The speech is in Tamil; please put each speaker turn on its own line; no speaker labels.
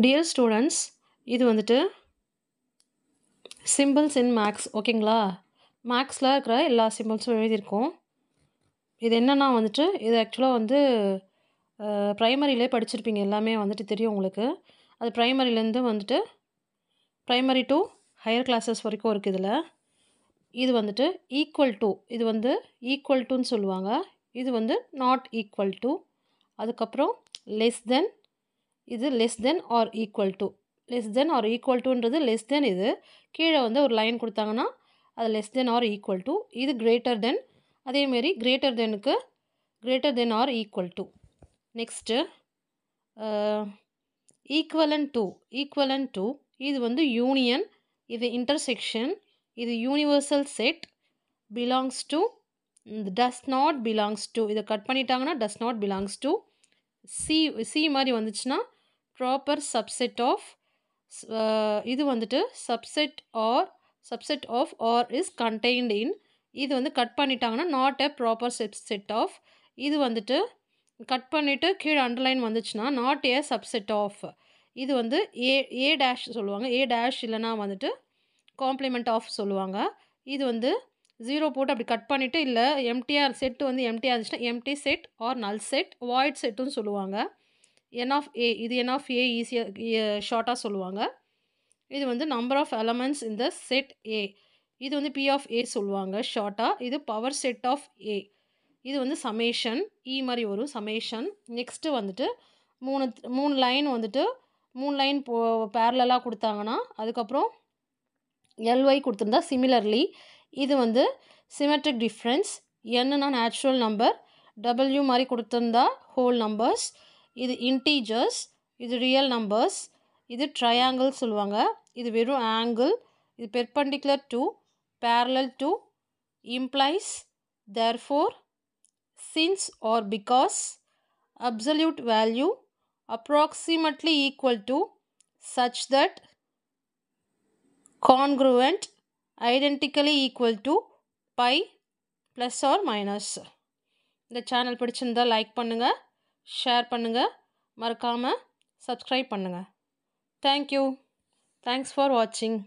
டியர் ஸ்டூடெண்ட்ஸ், இது வந்துட்டு சிம்பிள்ஸ் இன் மேக்ஸ். ஓகேங்களா? மேக்ஸில் இருக்கிற எல்லா சிம்பிள்ஸும் எழுதியிருக்கோம். இது என்னென்னா வந்துட்டு இது ஆக்சுவலாக வந்து ப்ரைமரியிலே படிச்சிருப்பீங்க, எல்லாமே வந்துட்டு தெரியும் உங்களுக்கு. அது ப்ரைமரியிலேருந்து வந்துட்டு ப்ரைமரி டு ஹையர் கிளாஸஸ் வரைக்கும் இருக்குது இதில். இது வந்துட்டு ஈக்குவல் டு, இது வந்து ஈக்குவல் டுன்னு சொல்லுவாங்க. இது வந்து நாட் ஈக்குவல் டு. அதுக்கப்புறம் லெஸ் தென், இது less than or equal to. Less than or equal டுன்றது லெஸ் தென். இது கீழே வந்து ஒரு லைன் கொடுத்தாங்கன்னா அது less than or equal to. இது கிரேட்டர் தென், அதேமாரி கிரேட்டர் தெனுக்கு greater than or equal to. Next equivalent to. Equivalent to இது வந்து யூனியன், இது இன்டர்செக்ஷன், இது universal set, belongs to, does not belongs to. இதை கட் பண்ணிட்டாங்கன்னா does not belongs to. C மாதிரி வந்துச்சுன்னா ப்ராப்பர் சப்செட் ஆஃப். இது வந்துட்டு subset of or is contained in. இது வந்து கட் பண்ணிட்டாங்கன்னா not a proper set of. இது வந்துட்டு கட் பண்ணிவிட்டு கீழே அண்டர்லைன் வந்துச்சுன்னா நாட் ஏ சப்செட் ஆஃப். இது வந்து ஏ டேஷ் சொல்லுவாங்க. ஏ டேஷ் இல்லைனா வந்துட்டு காம்ப்ளிமெண்ட் ஆஃப் சொல்லுவாங்க. இது வந்து 0 போட்டு அப்படி கட் பண்ணிவிட்டு, இல்லை எம்டிஆர் செட்டு வந்து எம்டிஆர் இருந்துச்சுன்னா empty set or null set, void செட்டுன்னு சொல்லுவாங்க. என் ஆஃப் ஏ, இது என் ஆஃப் ஏ ஈஸியாக ஷார்ட்டாக சொல்லுவாங்க. இது வந்து நம்பர் ஆஃப் எலமெண்ட்ஸ் இந்த செட் ஏ, இது வந்து பி ஆஃப் ஏ சொல்லுவாங்க ஷார்ட்டாக. இது பவர் செட் ஆஃப் ஏ. இது வந்து சமேஷன், இ மாதிரி வரும் சமேஷன். நெக்ஸ்ட்டு வந்துட்டு மூணு லைன் வந்துட்டு 3 லைன் பேரலாக கொடுத்தாங்கன்னா அதுக்கப்புறம் எல்ஒய் கொடுத்துருந்தா சிமிலர்லி. இது வந்து சிமெட்ரிக் டிஃப்ரென்ஸ். என்னன்னா நேச்சுரல் நம்பர், டபிள்யூ மாதிரி கொடுத்துருந்தா ஹோல் நம்பர்ஸ். இது இன்டீஜர்ஸ், இது ரியல் நம்பர்ஸ். இது ட்ரையாங்கிள் சொல்லுவாங்க. இது வெறும் ஆங்கிள். இது perpendicular to, parallel to, implies, therefore, since or because, absolute value, approximately equal to, such that, congruent, identically equal to, pi, plus or minus. இந்த சேனல் பிடிச்சிருந்தால் லைக் பண்ணுங்கள், ஷேர் பண்ணுங்கள், மறக்காமல் சப்ஸ்கிரைப் பண்ணுங்கள். தேங்க்யூ. தேங்க்ஸ் ஃபார் வாட்சிங்.